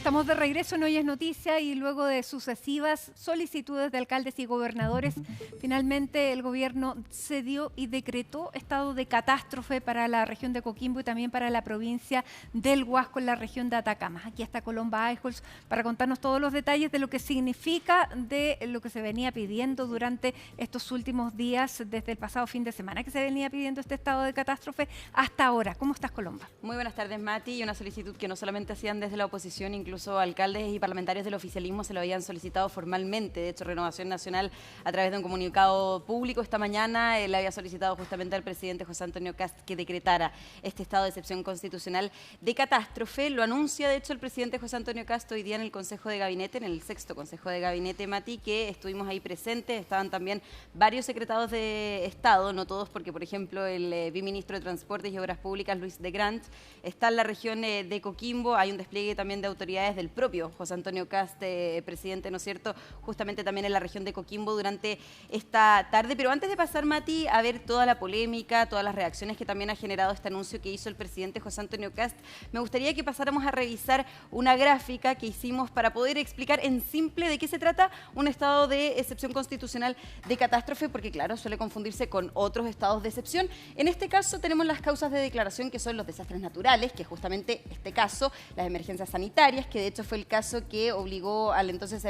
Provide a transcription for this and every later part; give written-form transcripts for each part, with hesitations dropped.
Estamos de regreso en Hoy es Noticia y luego de sucesivas solicitudes de alcaldes y gobernadores, finalmente el gobierno cedió y decretó estado de catástrofe para la región de Coquimbo y también para la provincia del Huasco en la región de Atacama. Aquí está Colomba Eichholz para contarnos todos los detalles de lo que significa, de lo que se venía pidiendo durante estos últimos días, desde el pasado fin de semana que se venía pidiendo este estado de catástrofe hasta ahora. ¿Cómo estás, Colomba? Muy buenas tardes, Mati. Y una solicitud que no solamente hacían desde la oposición, incluso alcaldes y parlamentarios del oficialismo se lo habían solicitado formalmente. De hecho, Renovación Nacional, a través de un comunicado público esta mañana, le había solicitado justamente al presidente José Antonio Kast que decretara este estado de excepción constitucional de catástrofe. Lo anuncia, de hecho, el presidente José Antonio Kast hoy día en el Consejo de Gabinete, en el 6º Consejo de Gabinete, Mati, que estuvimos ahí presentes. Estaban también varios secretarios de Estado, no todos, porque, por ejemplo, el viceministro de Transportes y Obras Públicas, Luis de Grant, está en la región de Coquimbo. Hay un despliegue también de autoridades del propio José Antonio Kast, presidente, ¿no es cierto?, justamente también en la región de Coquimbo durante esta tarde. Pero antes de pasar, Mati, a ver toda la polémica, todas las reacciones que también ha generado este anuncio que hizo el presidente José Antonio Kast, me gustaría que pasáramos a revisar una gráfica que hicimos para poder explicar en simple de qué se trata un estado de excepción constitucional de catástrofe, porque claro, suele confundirse con otros estados de excepción. En este caso tenemos las causas de declaración, que son los desastres naturales, que justamente este caso, las emergencias sanitarias, que de hecho fue el caso que obligó al entonces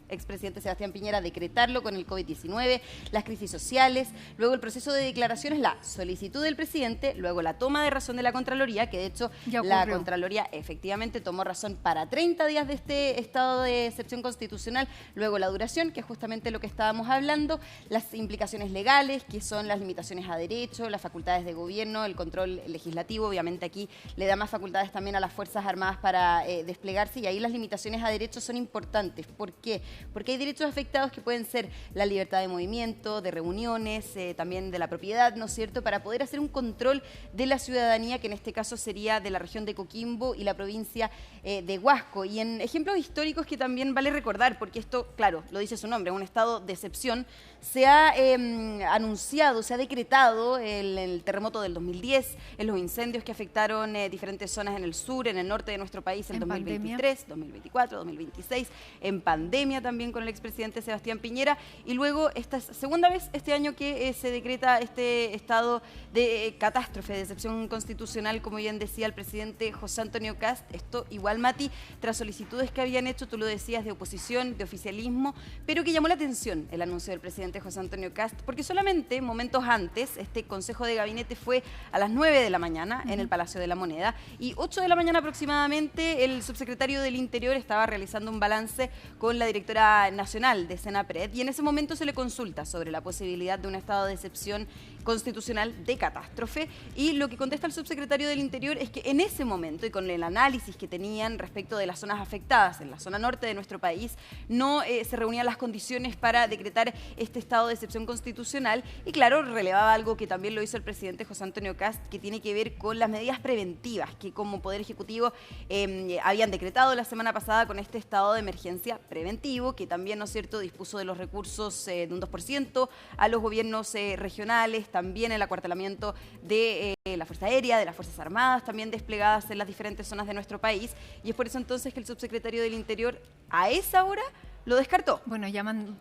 expresidente Sebastián Piñera a decretarlo con el COVID-19, las crisis sociales, luego el proceso de declaraciones, la solicitud del presidente, luego la toma de razón de la Contraloría, que de hecho la Contraloría efectivamente tomó razón para 30 días de este estado de excepción constitucional, luego la duración, que es justamente lo que estábamos hablando, las implicaciones legales, que son las limitaciones a derecho, las facultades de gobierno, el control legislativo, obviamente aquí le da más facultades también a las Fuerzas Armadas para desplegarse, y ahí las limitaciones a derechos son importantes. ¿Por qué? Porque hay derechos afectados que pueden ser la libertad de movimiento, de reuniones, también de la propiedad, ¿no es cierto?, para poder hacer un control de la ciudadanía, que en este caso sería de la región de Coquimbo y la provincia de Huasco. Y en ejemplos históricos que también vale recordar, porque esto, claro, lo dice su nombre, un estado de excepción, se ha anunciado, se ha decretado el terremoto del 2010, en los incendios que afectaron diferentes zonas en el sur, en el norte de nuestro país en 2023, 2024, 2026, en pandemia también con el expresidente Sebastián Piñera, y luego esta es segunda vez este año que se decreta este estado de catástrofe, de excepción constitucional, como bien decía el presidente José Antonio Kast. Esto igual, Mati, tras solicitudes que habían hecho, tú lo decías, de oposición, de oficialismo, pero que llamó la atención el anuncio del presidente José Antonio Kast, porque solamente momentos antes este Consejo de Gabinete fue a las 9 de la mañana en el Palacio de la Moneda, y 8 de la mañana aproximadamente el subsecretario del Interior estaba realizando un balance con la directora nacional de Senapred, y en ese momento se le consulta sobre la posibilidad de un estado de excepción constitucional de catástrofe, y lo que contesta el subsecretario del Interior es que en ese momento, y con el análisis que tenían respecto de las zonas afectadas en la zona norte de nuestro país, no se reunían las condiciones para decretar este estado de excepción constitucional. Y claro, relevaba algo que también lo hizo el presidente José Antonio Kast, que tiene que ver con las medidas preventivas que como Poder Ejecutivo habían decretado la semana pasada con este estado de emergencia preventivo, que también, ¿no es cierto?, dispuso de los recursos de un 2% a los gobiernos regionales, también el acuartelamiento de la Fuerza Aérea, de las Fuerzas Armadas, también desplegadas en las diferentes zonas de nuestro país, y es por eso entonces que el subsecretario del Interior a esa hora lo descartó. Bueno, llaman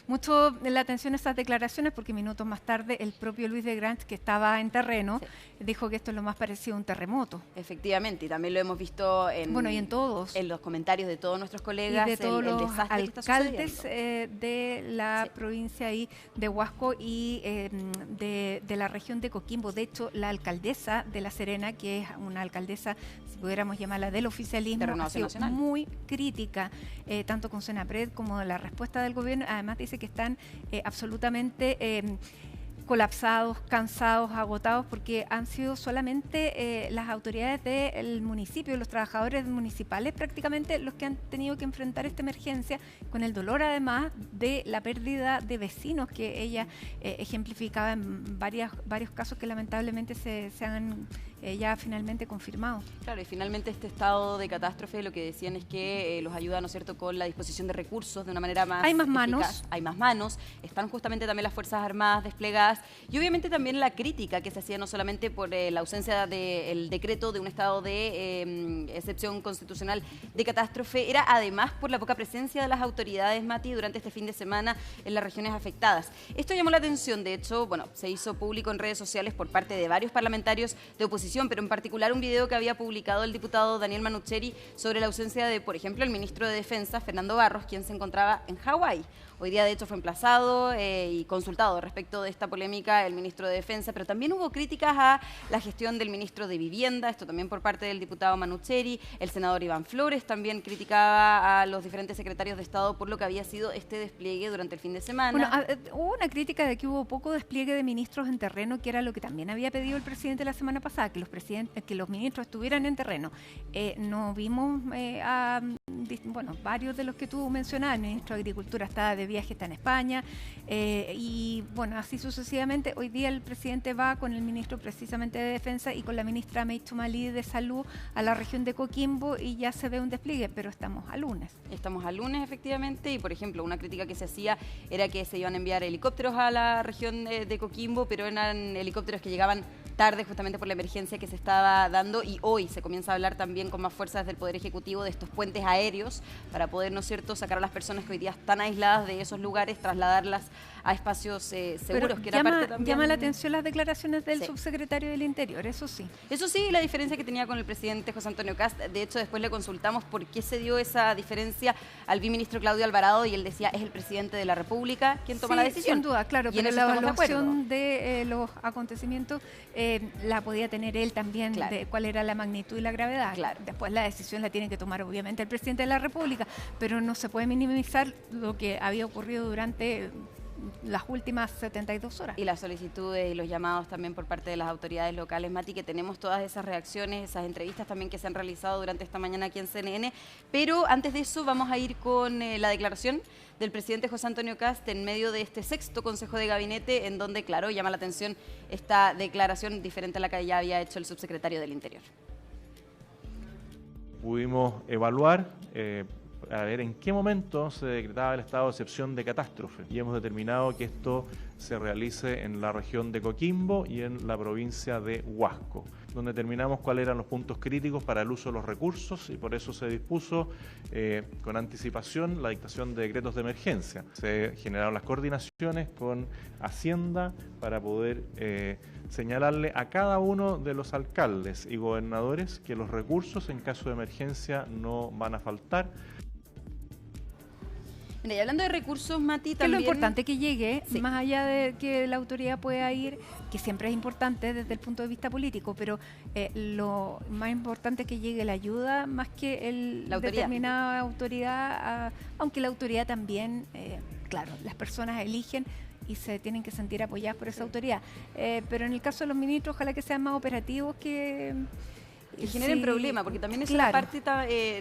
mucho la atención esas declaraciones porque minutos más tarde el propio Luis de Grant, que estaba en terreno, dijo que esto es lo más parecido a un terremoto. Efectivamente, y también lo hemos visto en los comentarios de todos nuestros colegas, y de todos los alcaldes de la provincia ahí de Huasco y de la región de Coquimbo. De hecho, la alcaldesa de La Serena, que es una alcaldesa, si pudiéramos llamarla, del oficialismo, ha sido muy crítica, tanto con Senapred como de la respuesta del gobierno. Además dice que están absolutamente colapsados, cansados, agotados, porque han sido solamente las autoridades del municipio, los trabajadores municipales prácticamente los que han tenido que enfrentar esta emergencia, con el dolor además de la pérdida de vecinos que ella ejemplificaba en varios casos que lamentablemente se han ya finalmente confirmado. Claro, y finalmente este estado de catástrofe lo que decían es que los ayuda, ¿no es cierto?, con la disposición de recursos de una manera más Hay más eficaz. manos. Hay más manos, están justamente también las Fuerzas Armadas desplegadas y obviamente también la crítica que se hacía no solamente por la ausencia del decreto de un estado de excepción constitucional de catástrofe, era además por la poca presencia de las autoridades, Mati, durante este fin de semana en las regiones afectadas. Esto llamó la atención, de hecho, bueno, se hizo público en redes sociales por parte de varios parlamentarios de oposición, pero en particular un video que había publicado el diputado Daniel Manucheri sobre la ausencia de, por ejemplo, el ministro de Defensa, Fernando Barros, quien se encontraba en Hawái. Hoy día, de hecho, fue emplazado y consultado respecto de esta polémica el ministro de Defensa, pero también hubo críticas a la gestión del ministro de Vivienda, esto también por parte del diputado Manucheri. El senador Iván Flores también criticaba a los diferentes secretarios de Estado por lo que había sido este despliegue durante el fin de semana. Bueno, hubo una crítica de que hubo poco despliegue de ministros en terreno, que era lo que también había pedido el presidente la semana pasada, que los ministros estuvieran en terreno. No vimos varios de los que tú mencionabas. El ministro de Agricultura estaba de viaje, está en España, y bueno, así sucesivamente. Hoy día el presidente va con el ministro precisamente de Defensa y con la ministra May Tumalí de Salud a la región de Coquimbo y ya se ve un despliegue, pero estamos a lunes. Estamos a lunes, efectivamente, y por ejemplo, una crítica que se hacía era que se iban a enviar helicópteros a la región de Coquimbo, pero eran helicópteros que llegaban tarde justamente por la emergencia que se estaba dando, y hoy se comienza a hablar también con más fuerzas del Poder Ejecutivo de estos puentes aéreos para poder, ¿no es cierto?, sacar a las personas que hoy día están aisladas de esos lugares, trasladarlas a espacios seguros. Pero que era parte también... llama la atención las declaraciones del subsecretario del Interior, eso sí. Eso sí, la diferencia que tenía con el presidente José Antonio Kast. De hecho, después le consultamos por qué se dio esa diferencia al viceministro Claudio Alvarado y él decía, es el presidente de la República quien toma la decisión. Sin duda, claro, pero la evaluación de los acontecimientos la podía tener él también, claro, de cuál era la magnitud y la gravedad. Claro. Después la decisión la tiene que tomar obviamente el presidente de la República, pero no se puede minimizar lo que había ocurrido durante las últimas 72 horas. Y las solicitudes y los llamados también por parte de las autoridades locales, Mati, que tenemos todas esas reacciones, esas entrevistas también que se han realizado durante esta mañana aquí en CNN. Pero antes de eso vamos a ir con la declaración del presidente José Antonio Kast en medio de este 6º Consejo de Gabinete, en donde, claro, llama la atención esta declaración diferente a la que ya había hecho el subsecretario del Interior. Pudimos evaluar a ver en qué momento se decretaba el estado de excepción de catástrofe y hemos determinado que esto se realice en la región de Coquimbo y en la provincia de Huasco, donde determinamos cuáles eran los puntos críticos para el uso de los recursos y por eso se dispuso con anticipación la dictación de decretos de emergencia. Se generaron las coordinaciones con Hacienda para poder señalarle a cada uno de los alcaldes y gobernadores que los recursos en caso de emergencia no van a faltar. Mira, y hablando de recursos, Mati, también... también... es lo importante que llegue, sí, más allá de que la autoridad pueda ir, que siempre es importante desde el punto de vista político, pero lo más importante es que llegue la ayuda más que la determinada autoridad, aunque la autoridad también, claro, las personas eligen y se tienen que sentir apoyadas por esa autoridad. Pero en el caso de los ministros, ojalá que sean más operativos que generen problema, porque también es claro, una parte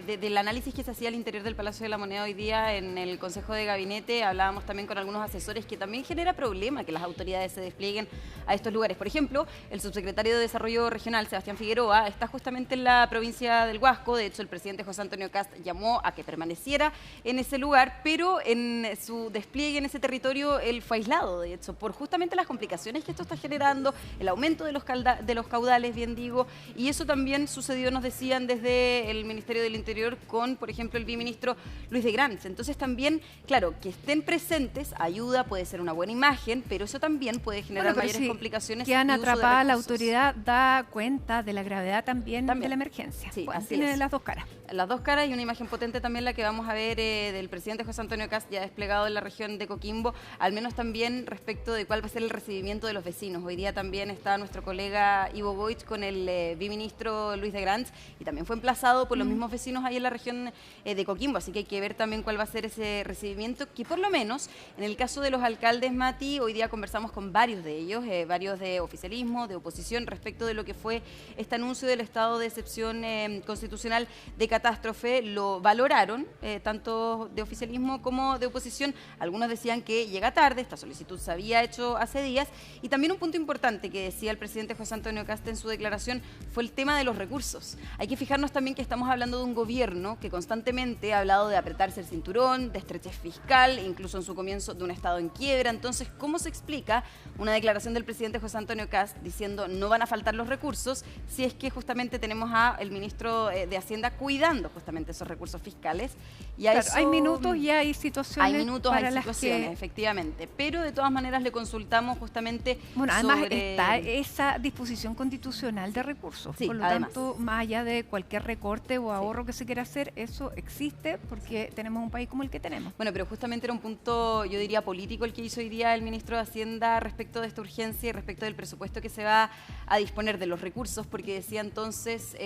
del análisis que se hacía al interior del Palacio de la Moneda hoy día en el Consejo de Gabinete. Hablábamos también con algunos asesores que también genera problema que las autoridades se desplieguen a estos lugares. Por ejemplo, el subsecretario de Desarrollo Regional, Sebastián Figueroa, está justamente en la provincia del Huasco. De hecho, el presidente José Antonio Kast llamó a que permaneciera en ese lugar, pero en su despliegue en ese territorio él fue aislado, de hecho, por justamente las complicaciones que esto está generando, el aumento de los caudales, bien digo, y eso también sucedió, nos decían desde el Ministerio del Interior con, por ejemplo, el viceministro Luis de Grans. Entonces también, claro, que estén presentes ayuda, puede ser una buena imagen, pero eso también puede generar mayores complicaciones. Que han atrapado, la autoridad da cuenta de la gravedad también de la emergencia. Sí, así tiene las dos caras. Las dos caras, y una imagen potente también la que vamos a ver del presidente José Antonio Kast ya desplegado en la región de Coquimbo, al menos también respecto de cuál va a ser el recibimiento de los vecinos. Hoy día también está nuestro colega Ivo Goich con el viceministro ministro Luis de Grans, y también fue emplazado por los mismos vecinos ahí en la región de Coquimbo, así que hay que ver también cuál va a ser ese recibimiento, que por lo menos en el caso de los alcaldes, Mati, hoy día conversamos con varios de ellos, varios de oficialismo, de oposición, respecto de lo que fue este anuncio del estado de excepción constitucional de catástrofe. Lo valoraron, tanto de oficialismo como de oposición. Algunos decían que llega tarde, esta solicitud se había hecho hace días, y también un punto importante que decía el presidente José Antonio Kast en su declaración fue el tema de los recursos. Hay que fijarnos también que estamos hablando de un gobierno que constantemente ha hablado de apretarse el cinturón, de estrechez fiscal, incluso en su comienzo de un estado en quiebra. Entonces, ¿cómo se explica una declaración del presidente José Antonio Kast diciendo no van a faltar los recursos si es que justamente tenemos al ministro de Hacienda cuidando justamente esos recursos fiscales? Y a eso, hay minutos y hay situaciones. Hay minutos, hay situaciones, efectivamente. Pero de todas maneras le consultamos justamente además está esa disposición constitucional de recursos. Sí, por lo tanto, más allá de cualquier recorte o ahorro que se quiera hacer, eso existe porque tenemos un país como el que tenemos. Bueno, pero justamente era un punto, yo diría, político el que hizo hoy día el ministro de Hacienda respecto de esta urgencia y respecto del presupuesto que se va a disponer de los recursos, porque decía entonces,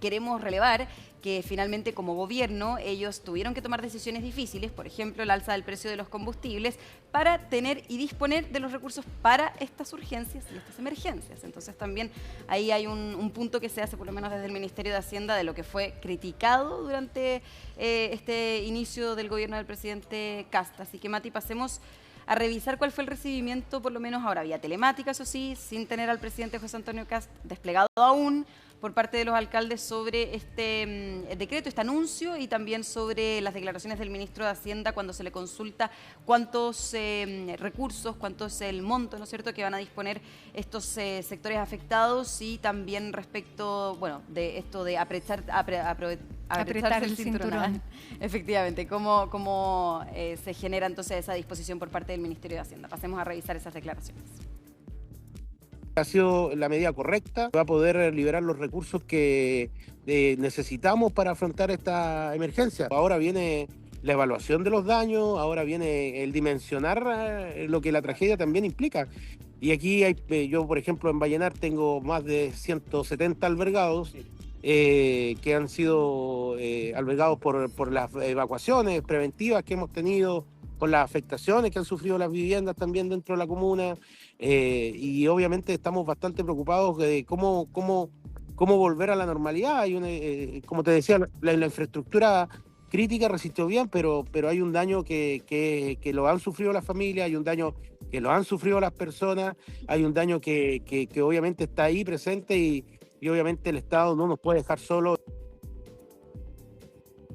queremos relevar que finalmente como gobierno ellos tuvieron que tomar decisiones difíciles, por ejemplo el alza del precio de los combustibles, para tener y disponer de los recursos para estas urgencias y estas emergencias. Entonces también ahí hay un punto que se hace por lo menos desde el Ministerio de Hacienda de lo que fue criticado durante este inicio del gobierno del presidente Kast. Así que, Mati, pasemos a revisar cuál fue el recibimiento, por lo menos ahora vía telemática, eso sí, sin tener al presidente José Antonio Kast desplegado aún, por parte de los alcaldes sobre este decreto, este anuncio, y también sobre las declaraciones del ministro de Hacienda cuando se le consulta cuántos recursos, cuánto es el monto, ¿no es cierto?, que van a disponer estos sectores afectados, y también respecto, bueno, de esto de apretar el cinturón. Efectivamente, cómo se genera entonces esa disposición por parte del Ministerio de Hacienda. Pasemos a revisar esas declaraciones. Ha sido la medida correcta, va a poder liberar los recursos que necesitamos para afrontar esta emergencia. Ahora viene la evaluación de los daños, ahora viene el dimensionar lo que la tragedia también implica. Y aquí yo, por ejemplo, en Vallenar tengo más de 170 albergados que han sido albergados por las evacuaciones preventivas que hemos tenido, por las afectaciones que han sufrido las viviendas también dentro de la comuna, y obviamente estamos bastante preocupados de cómo volver a la normalidad. Hay como te decía, la infraestructura crítica resistió bien, pero hay un daño que lo han sufrido las familias, hay un daño que lo han sufrido las personas, hay un daño que obviamente está ahí presente, y obviamente el Estado no nos puede dejar solos.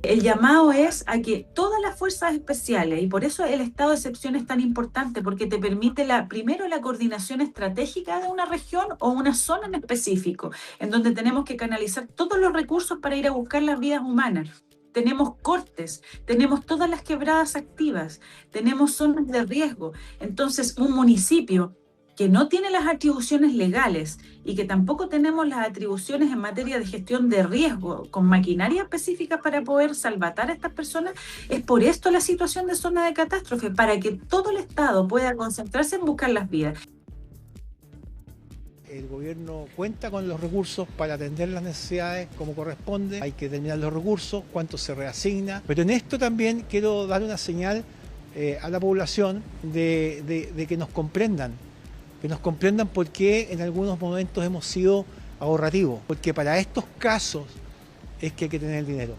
El llamado es a que todas las fuerzas especiales, y por eso el estado de excepción es tan importante, porque te permite primero la coordinación estratégica de una región o una zona en específico, en donde tenemos que canalizar todos los recursos para ir a buscar las vidas humanas. Tenemos cortes, tenemos todas las quebradas activas, tenemos zonas de riesgo. Entonces, un municipio que no tiene las atribuciones legales y que tampoco tenemos las atribuciones en materia de gestión de riesgo con maquinaria específica para poder salvatar a estas personas, es por esto la situación de zona de catástrofe, para que todo el Estado pueda concentrarse en buscar las vidas. El gobierno cuenta con los recursos para atender las necesidades como corresponde, hay que determinar los recursos, cuánto se reasigna, pero en esto también quiero dar una señal a la población de que nos comprendan por qué en algunos momentos hemos sido ahorrativos, porque para estos casos es que hay que tener el dinero.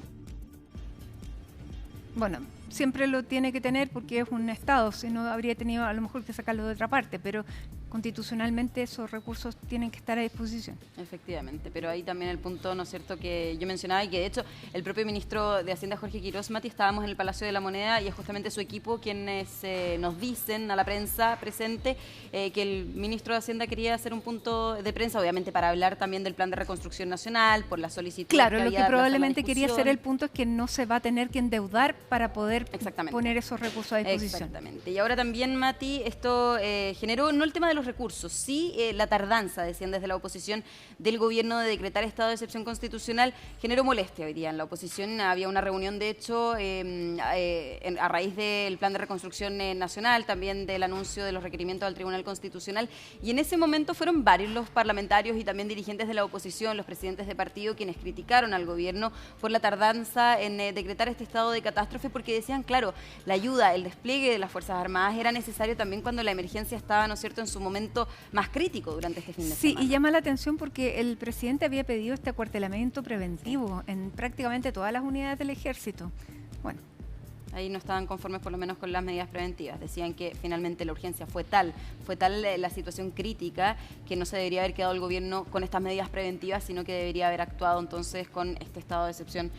Bueno, siempre lo tiene que tener porque es un Estado, si no habría tenido a lo mejor que sacarlo de otra parte, pero constitucionalmente esos recursos tienen que estar a disposición. Efectivamente, pero ahí también el punto, ¿no es cierto?, que yo mencionaba, y que de hecho el propio ministro de Hacienda, Jorge Quirós, Mati, estábamos en el Palacio de la Moneda, y es justamente su equipo quienes nos dicen a la prensa presente que el ministro de Hacienda quería hacer un punto de prensa, obviamente para hablar también del plan de reconstrucción nacional, por la solicitud. Claro, lo que probablemente quería hacer el punto es que no se va a tener que endeudar para poder poner esos recursos a disposición. Exactamente. Y ahora también, Mati, esto generó no el tema de los los recursos, sí la tardanza, decían desde la oposición, del gobierno de decretar estado de excepción constitucional generó molestia hoy día en la oposición. Había una reunión, de hecho, a raíz del plan de reconstrucción nacional, también del anuncio de los requerimientos al Tribunal Constitucional, y en ese momento fueron varios los parlamentarios y también dirigentes de la oposición, los presidentes de partido, quienes criticaron al gobierno por la tardanza en decretar este estado de catástrofe, porque decían, claro, la ayuda, el despliegue de las Fuerzas Armadas era necesario también cuando la emergencia estaba, ¿no es cierto?, en su momento más crítico durante este fin de semana. Sí, y llama la atención porque el presidente había pedido este acuartelamiento preventivo en prácticamente todas las unidades del ejército. Bueno. Ahí no estaban conformes por lo menos con las medidas preventivas. Decían que finalmente la urgencia fue tal la situación crítica que no se debería haber quedado el gobierno con estas medidas preventivas, sino que debería haber actuado entonces con este estado de excepción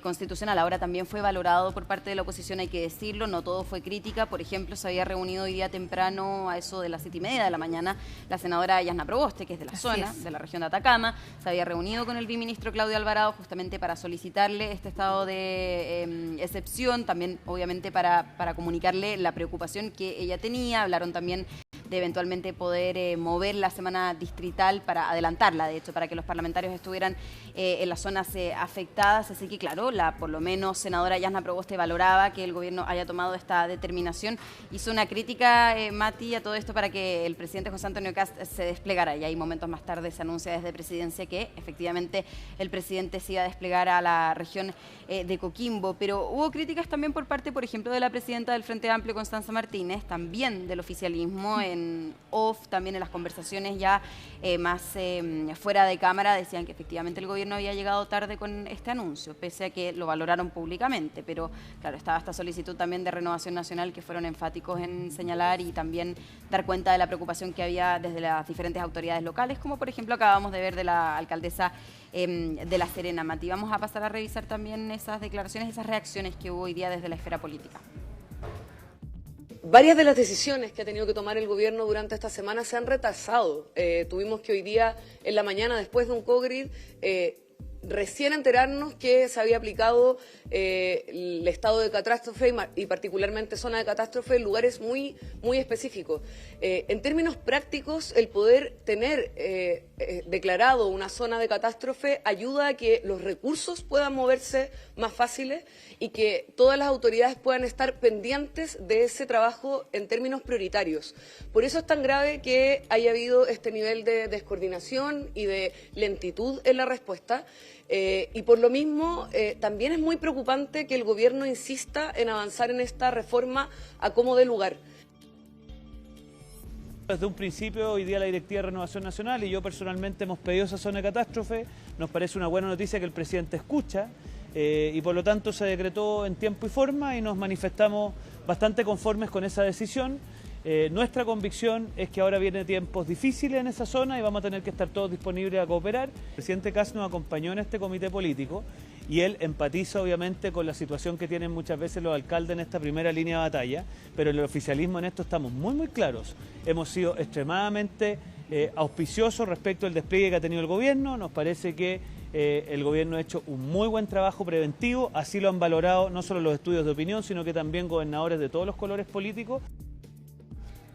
constitucional. Ahora también fue valorado por parte de la oposición, hay que decirlo, no todo fue crítica. Por ejemplo, se había reunido hoy día temprano, a eso de las 7:30 de la mañana, la senadora Yasna Proboste, que es de la zona, de la región de Atacama. Se había reunido con el viceministro Claudio Alvarado justamente para solicitarle este estado de excepción, también obviamente para comunicarle la preocupación que ella tenía. Hablaron también de eventualmente poder mover la semana distrital para adelantarla, de hecho, para que los parlamentarios estuvieran en las zonas afectadas. Así que, claro, por lo menos senadora Yasna Proboste valoraba que el gobierno haya tomado esta determinación. Hizo una crítica, Mati, a todo esto para que el presidente José Antonio Kast se desplegara. Y ahí momentos más tarde se anuncia desde Presidencia que efectivamente el presidente se iba a desplegar a la región de Coquimbo. Pero hubo críticas también por parte, por ejemplo, de la presidenta del Frente Amplio, Constanza Martínez, también del oficialismo, en off, también en las conversaciones ya más fuera de cámara, decían que efectivamente el gobierno había llegado tarde con este anuncio, pese a que lo valoraron públicamente. Pero claro, estaba esta solicitud también de Renovación Nacional, que fueron enfáticos en señalar y también dar cuenta de la preocupación que había desde las diferentes autoridades locales, como por ejemplo acabamos de ver de la alcaldesa de La Serena. Mati, vamos a pasar a revisar también esas declaraciones, esas reacciones que hubo hoy día desde la esfera política. Varias de las decisiones que ha tenido que tomar el gobierno durante esta semana se han retrasado. Tuvimos que hoy día, en la mañana, después de un COVID, recién enterarnos que se había aplicado el estado de catástrofe y particularmente zona de catástrofe en lugares muy específicos. En términos prácticos, el poder tener declarado una zona de catástrofe ayuda a que los recursos puedan moverse más fáciles y que todas las autoridades puedan estar pendientes de ese trabajo en términos prioritarios. Por eso es tan grave que haya habido este nivel de descoordinación y de lentitud en la respuesta. Y por lo mismo, también es muy preocupante que el gobierno insista en avanzar en esta reforma a como dé lugar. Desde un principio, hoy día la Directiva de Renovación Nacional y yo personalmente hemos pedido esa zona de catástrofe. Nos parece una buena noticia que el presidente escucha y por lo tanto se decretó en tiempo y forma y nos manifestamos bastante conformes con esa decisión. Nuestra convicción es que ahora vienen tiempos difíciles en esa zona y vamos a tener que estar todos disponibles a cooperar. El presidente Kast nos acompañó en este comité político y él empatiza obviamente con la situación que tienen muchas veces los alcaldes en esta primera línea de batalla, pero el oficialismo en esto estamos muy claros. Hemos sido extremadamente auspiciosos respecto al despliegue que ha tenido el gobierno. Nos parece que el gobierno ha hecho un muy buen trabajo preventivo, así lo han valorado no solo los estudios de opinión, sino que también gobernadores de todos los colores políticos.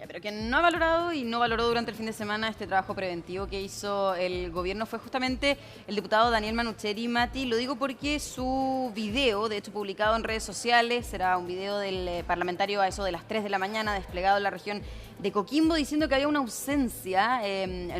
Pero quien no ha valorado y no valoró durante el fin de semana este trabajo preventivo que hizo el gobierno fue justamente el diputado Daniel Manucheri. Mati, lo digo porque su video, de hecho publicado en redes sociales, será un video del parlamentario a eso de las 3 de la mañana, desplegado en la región de Coquimbo, diciendo que había una ausencia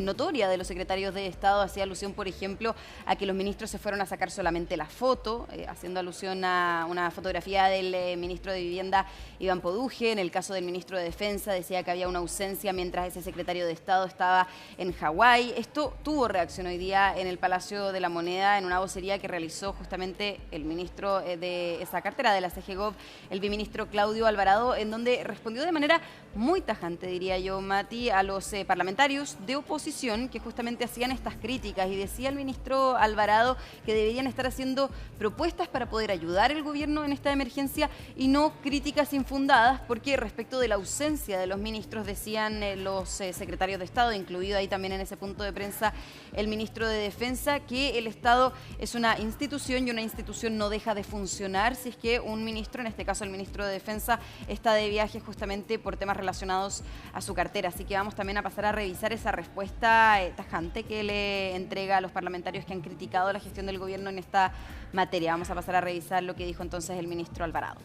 notoria de los secretarios de Estado. Hacía alusión, por ejemplo, a que los ministros se fueron a sacar solamente la foto, haciendo alusión a una fotografía del ministro de Vivienda, Iván Poduje. En el caso del ministro de Defensa decía que había una ausencia mientras ese secretario de Estado estaba en Hawái. Esto tuvo reacción hoy día en el Palacio de la Moneda, en una vocería que realizó justamente el ministro de esa cartera de la CGGOV, el viceministro Claudio Alvarado, en donde respondió de manera muy tajante, diría yo, Mati, a los parlamentarios de oposición que justamente hacían estas críticas, y decía el ministro Alvarado que deberían estar haciendo propuestas para poder ayudar al gobierno en esta emergencia y no críticas infundadas, porque respecto de la ausencia de los ministros decían los secretarios de Estado, incluido ahí también en ese punto de prensa el ministro de Defensa, que el Estado es una institución y una institución no deja de funcionar si es que un ministro, en este caso el ministro de Defensa, está de viaje justamente por temas relacionados a su cartera. Así que vamos también a pasar a revisar esa respuesta tajante que le entrega a los parlamentarios que han criticado la gestión del gobierno en esta materia. Vamos a pasar a revisar lo que dijo entonces el ministro Alvarado.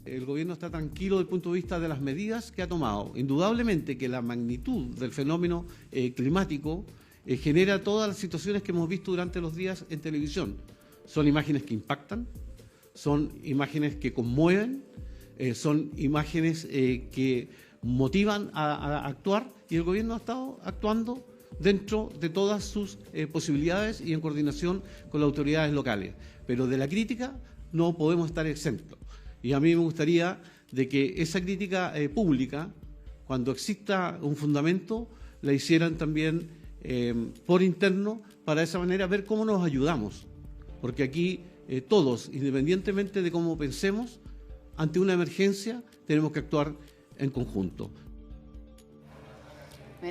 El gobierno está tranquilo desde el punto de vista de las medidas que ha tomado. Indudablemente que la magnitud del fenómeno climático genera todas las situaciones que hemos visto durante los días en televisión. Son imágenes que impactan, son imágenes que conmueven, son imágenes que motivan a actuar, y el gobierno ha estado actuando dentro de todas sus posibilidades y en coordinación con las autoridades locales. Pero de la crítica no podemos estar exentos. Y a mí me gustaría de que esa crítica pública, cuando exista un fundamento, la hicieran también por interno, para de esa manera ver cómo nos ayudamos. Porque aquí todos, independientemente de cómo pensemos, ante una emergencia tenemos que actuar en conjunto.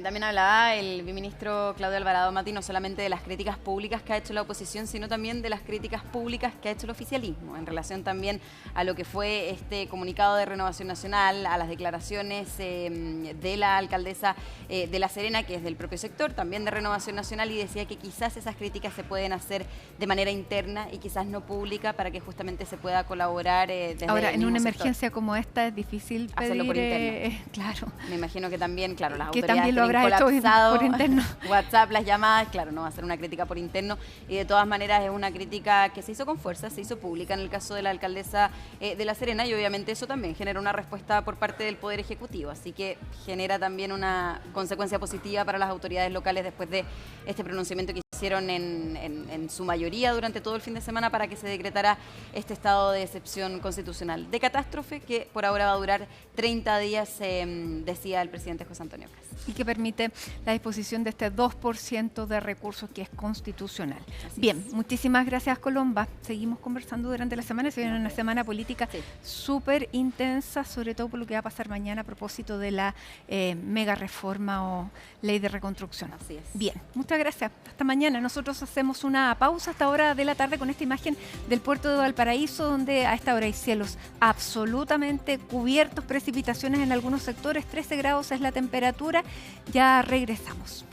También hablaba el viceministro Claudio Alvarado, Mati, no solamente de las críticas públicas que ha hecho la oposición, sino también de las críticas públicas que ha hecho el oficialismo, en relación también a lo que fue este comunicado de Renovación Nacional, a las declaraciones de la alcaldesa de La Serena, que es del propio sector, también de Renovación Nacional, y decía que quizás esas críticas se pueden hacer de manera interna y quizás no pública, para que justamente se pueda colaborar desde Ahora, el en una mismo emergencia sector. Como esta es difícil pedir, hacerlo por interno. Claro. Me imagino que también, claro, las que autoridades también lo habrá hecho por interno. WhatsApp, las llamadas, claro, no va a ser una crítica por interno, y de todas maneras es una crítica que se hizo con fuerza, se hizo pública en el caso de la alcaldesa de La Serena, y obviamente eso también genera una respuesta por parte del Poder Ejecutivo, así que genera también una consecuencia positiva para las autoridades locales después de este pronunciamiento que hicieron en su mayoría durante todo el fin de semana para que se decretara este estado de excepción constitucional de catástrofe, que por ahora va a durar 30 días, decía el presidente José Antonio Caz. Y que permite la disposición de este 2% de recursos que es constitucional. Así Bien, es. Muchísimas gracias, Colomba. Seguimos conversando durante la semana. Se viene una semana política súper intensa, sobre todo por lo que va a pasar mañana a propósito de la mega reforma o ley de reconstrucción. Así es. Bien, muchas gracias. Hasta mañana. Nosotros hacemos una pausa hasta hora de la tarde con esta imagen del puerto de Valparaíso, donde a esta hora hay cielos absolutamente cubiertos, precipitaciones en algunos sectores, 13 grados es la temperatura. Ya regresamos.